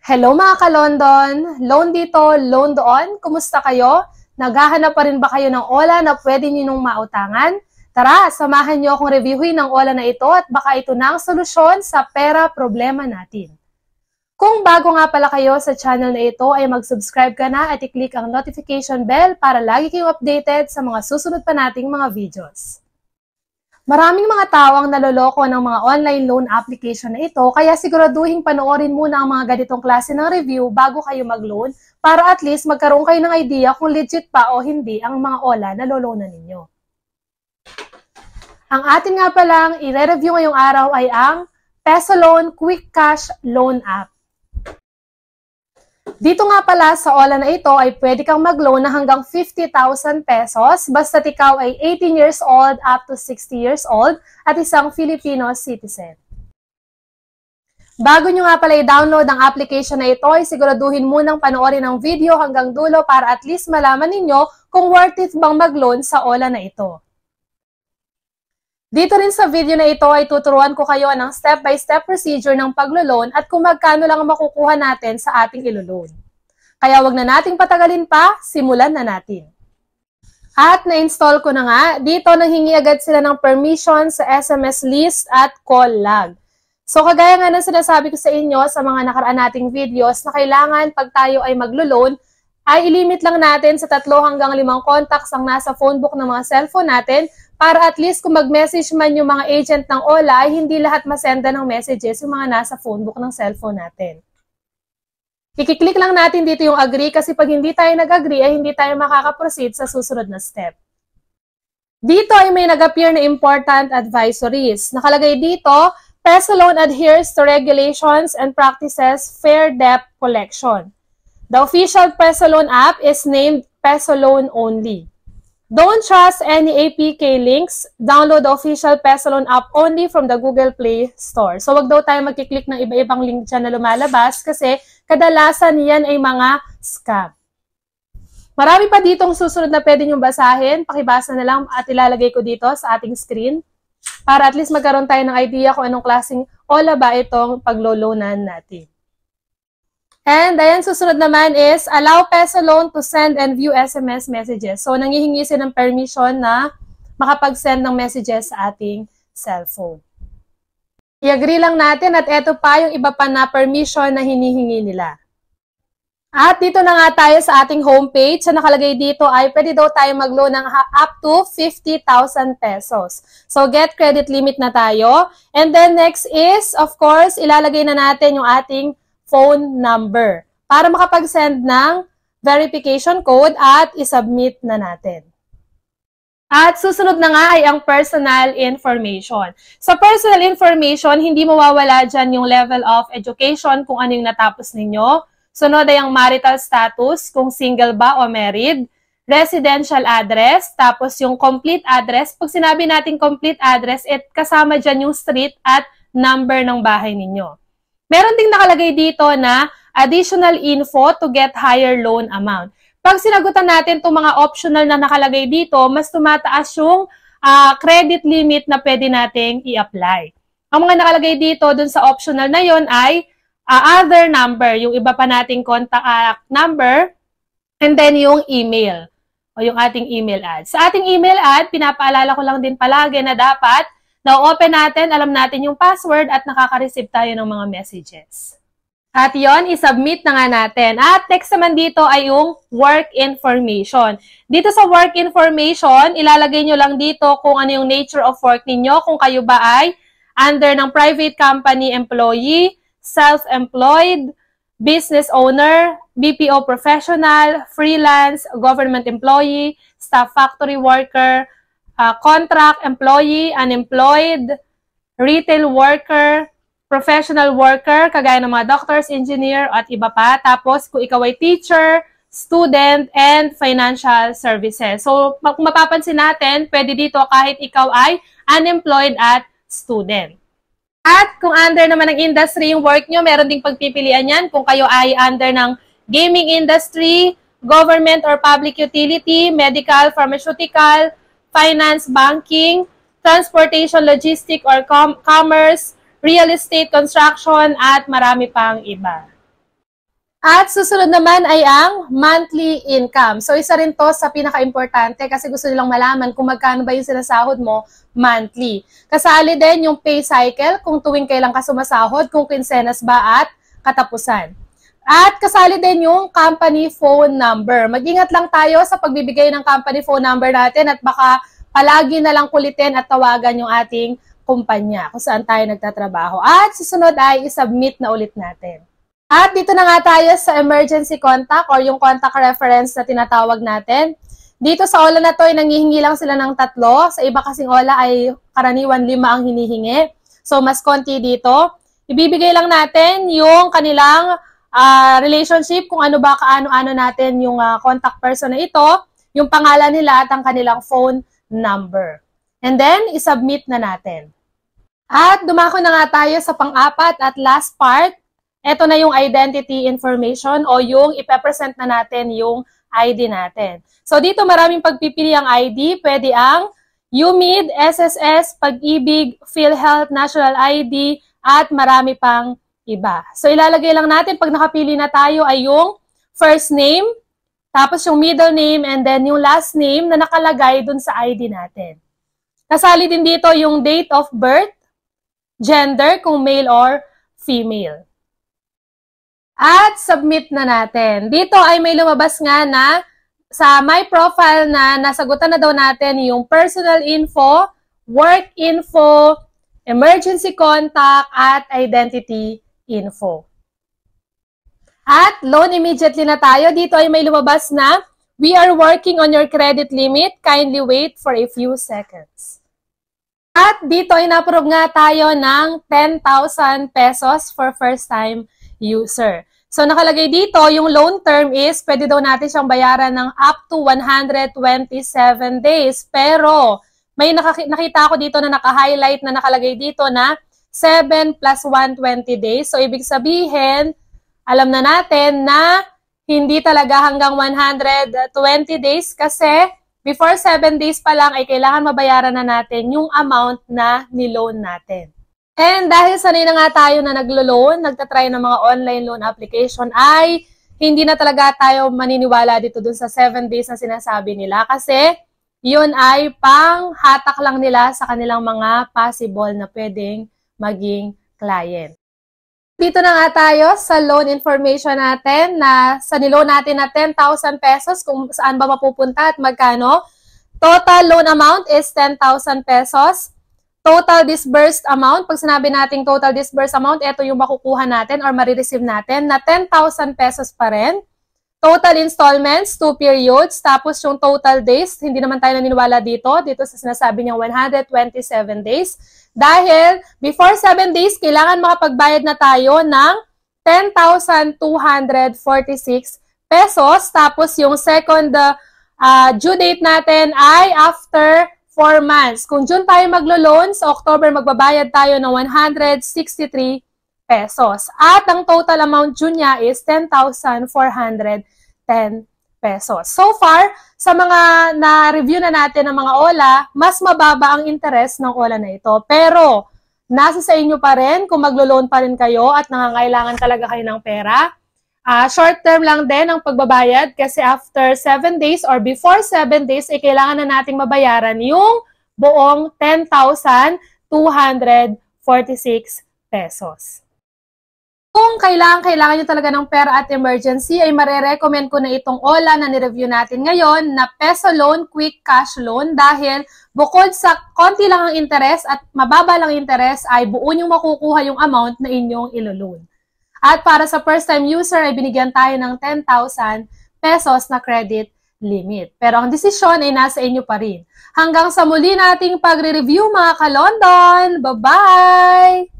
Hello mga ka-London! Loan dito, loan doon. Kumusta kayo? Naghahanap pa rin ba kayo ng OLA na pwede ninyong mautangan? Tara, samahan niyo akong reviewin ng OLA na ito at baka ito na ang solusyon sa pera problema natin. Kung bago nga pala kayo sa channel na ito ay mag-subscribe ka na at i-click ang notification bell para lagi kayong updated sa mga susunod pa nating mga videos. Maraming mga tao ang naloloko ng mga online loan application na ito, kaya siguraduhin panoorin muna ang mga ganitong klase ng review bago kayo mag-loan para at least magkaroon kayo ng idea kung legit pa o hindi ang mga OLA na loloanan ninyo. Ang atin nga palang i-review ngayong araw ay ang PesoLoan Quick Cash Loan App. Dito nga pala sa OLA na ito ay pwede kang mag-loan na hanggang 50,000 pesos basta't ikaw ay 18 years old up to 60 years old at isang Filipino citizen. Bago nyo nga pala i-download ang application na ito ay siguraduhin munang panoorin ang video hanggang dulo para at least malaman ninyo kung worth it bang mag-loan sa OLA na ito. Dito rin sa video na ito ay tuturuan ko kayo ng step-by-step procedure ng paglo-loan at kung magkano lang ang makukuha natin sa ating ilo-loan. Kaya wag na nating patagalin pa, simulan na natin. At na-install ko na nga, dito nanghingi agad sila ng permission sa SMS list at call log. So kagaya nga ng sinasabi ko sa inyo sa mga nakaraan nating videos na kailangan pag tayo ay maglo-loan, ay ilimit lang natin sa 3 hanggang 5 contacts ang nasa phonebook ng mga cellphone natin para at least kung mag-message man yung mga agent ng OLA ay hindi lahat masenda ng messages yung mga nasa phonebook ng cellphone natin. I-click lang natin dito yung agree kasi pag hindi tayo nag-agree ay hindi tayo makaka-proceed sa susunod na step. Dito ay may nag-appear na important advisories. Nakalagay dito, PesoLoan adheres to regulations and practices fair debt collection. The official PesoLoan app is named PesoLoan only. Don't trust any APK links. Download the official PesoLoan app only from the Google Play Store. So wag daw tayo magkiklik ng iba-ibang link dyan na lumalabas kasi kadalasan yan ay mga scam. Marami pa ditong susunod na pwede nyo basahin. Pakibasa na lang at ilalagay ko dito sa ating screen para at least magkaroon tayo ng idea kung anong klaseng OLA ba itong paglo-loanan natin. And ayan, susunod naman is allow PesoLoan to send and view SMS messages. So, nanghihingi sila ng permission na makapag-send ng messages sa ating cellphone. I-agree lang natin at eto pa yung iba pa na permission na hinihingi nila. At dito na nga tayo sa ating homepage. Sa nakalagay dito ay pwede daw tayo mag-loan ng up to 50,000 pesos. So, get credit limit na tayo. And then next is, of course, ilalagay na natin yung ating phone number para makapag-send ng verification code at isubmit na natin. At susunod na nga ay ang personal information. Sa personal information, hindi mawawala dyan yung level of education kung ano yung natapos ninyo. Sunod ay ang marital status, kung single ba o married. Residential address, tapos yung complete address. Pag sinabi natin complete address, kasama dyan yung street at number ng bahay ninyo. Meron ding nakalagay dito na additional info to get higher loan amount. Pag sinagutan natin itong mga optional na nakalagay dito, mas tumataas yung credit limit na pwede nating i-apply. Ang mga nakalagay dito dun sa optional na yon ay other number, yung iba pa nating contact number, and then yung email o yung ating email ad. Sa ating email ad, pinapaalala ko lang din palagi na dapat na-open natin, alam natin yung password at nakaka-receive tayo ng mga messages. At yon, isubmit na nga natin. At next naman dito ay yung work information. Dito sa work information, ilalagay nyo lang dito kung ano yung nature of work ninyo, kung kayo ba ay under ng private company employee, self-employed, business owner, BPO professional, freelance, government employee, staff factory worker, contract employee, unemployed, retail worker, professional worker, kagaya ng mga doctors, engineer, at iba pa. Tapos, kung ikaw ay teacher, student, and financial services. So, kung mapapansin natin, pwede dito kahit ikaw ay unemployed at student. At kung under naman ng industry yung work nyo, meron ding pagpipilian yan. Kung kayo ay under ng gaming industry, government or public utility, medical, pharmaceutical, finance, banking, transportation, logistic or commerce, real estate, construction, at marami pang iba. At susunod naman ay ang monthly income. So, isa rin to sa pinaka-importante kasi gusto nilang malaman kung magkano ba yung sinasahod mo monthly. Kasali din yung pay cycle, kung tuwing kailan ka sumasahod, kung quincenas ba at katapusan. At kasali din yung company phone number. Mag-ingat lang tayo sa pagbibigay ng company phone number natin at baka palagi na lang kulitin at tawagan yung ating kumpanya kung saan tayo nagtatrabaho. At susunod ay isubmit na ulit natin. At dito na nga tayo sa emergency contact or yung contact reference na tinatawag natin. Dito sa OLA na to ay nanghihingi lang sila ng 3. Sa iba kasing OLA ay karaniwan 5 ang hinihingi. So mas konti dito. Ibibigay lang natin yung kanilang relationship, kung ano ba kaano-ano natin yung contact person na ito, yung pangalan nila at ang kanilang phone number. And then, isubmit na natin. At dumako na nga tayo sa pang-4 at last part. Ito na yung identity information o yung ipepresent na natin yung ID natin. So dito maraming pagpipili ang ID. Pwede ang UMID, SSS, Pag-ibig, PhilHealth, National ID, at marami pang iba. So ilalagay lang natin pag nakapili na tayo ay yung first name, tapos yung middle name, and then yung last name na nakalagay dun sa ID natin. Kasali din dito yung date of birth, gender, kung male or female. At submit na natin. Dito ay may lumabas nga na sa my profile na nasagutan na daw natin yung personal info, work info, emergency contact, at identity info. At loan immediately na tayo. Dito ay may lumabas na we are working on your credit limit. Kindly wait for a few seconds. At dito ay na-approve nga tayo ng 10,000 pesos for first time user. So nakalagay dito, yung loan term is pwede daw natin siyang bayaran ng up to 127 days. Pero may nakita ako dito na naka-highlight na nakalagay dito na 7 plus 120 days. So ibig sabihin, alam na natin na hindi talaga hanggang 120 days kasi before 7 days pa lang ay kailangan mabayaran na natin yung amount na niloan natin. And dahil sanay na nga tayo na naglo-loan, nagtatry ng mga online loan application, ay hindi na talaga tayo maniniwala dito dun sa 7 days na sinasabi nila kasi yun ay pang-hatak lang nila sa kanilang mga possible na pwedeng maging client. Dito na nga tayo sa loan information natin na sa niloan natin na 10,000 pesos kung saan ba mapupunta at magkano. Total loan amount is 10,000 pesos. Total disbursed amount, pag sinabi natin total disbursed amount, ito yung makukuha natin or marireceive natin na 10,000 pesos pa rin. Total installments, 2 periods, tapos yung total days, hindi naman tayo naniniwala dito sa sinasabi niyang 127 days. Dahil before 7 days, kailangan makapagbayad na tayo ng 10,246 pesos. Tapos yung second due date natin ay after 4 months. Kung June tayo maglo-loan, sa October magbabayad tayo ng 163 pesos. At ang total amount due niya is 10,410 pesos. So far, sa mga na-review na natin ng mga OLA, mas mababa ang interest ng OLA na ito. Pero, nasa sa inyo pa rin kung maglo-loan pa rin kayo at nangangailangan talaga kayo ng pera. Short term lang din ang pagbabayad kasi after 7 days or before 7 days, kailangan na nating mabayaran yung buong 10,246 pesos. Kung kailangan nyo talaga ng pera at emergency, ay marerecommend ko na itong OLA na nireview natin ngayon na Peso Loan Quick Cash Loan dahil bukod sa konti lang ang interest at mababa lang interest ay buo nyong makukuha yung amount na inyong ilo-loan. At para sa first-time user ay binigyan tayo ng 10,000 pesos na credit limit. Pero ang desisyon ay nasa inyo pa rin. Hanggang sa muli nating pagre-review mga ka-London. Bye-bye!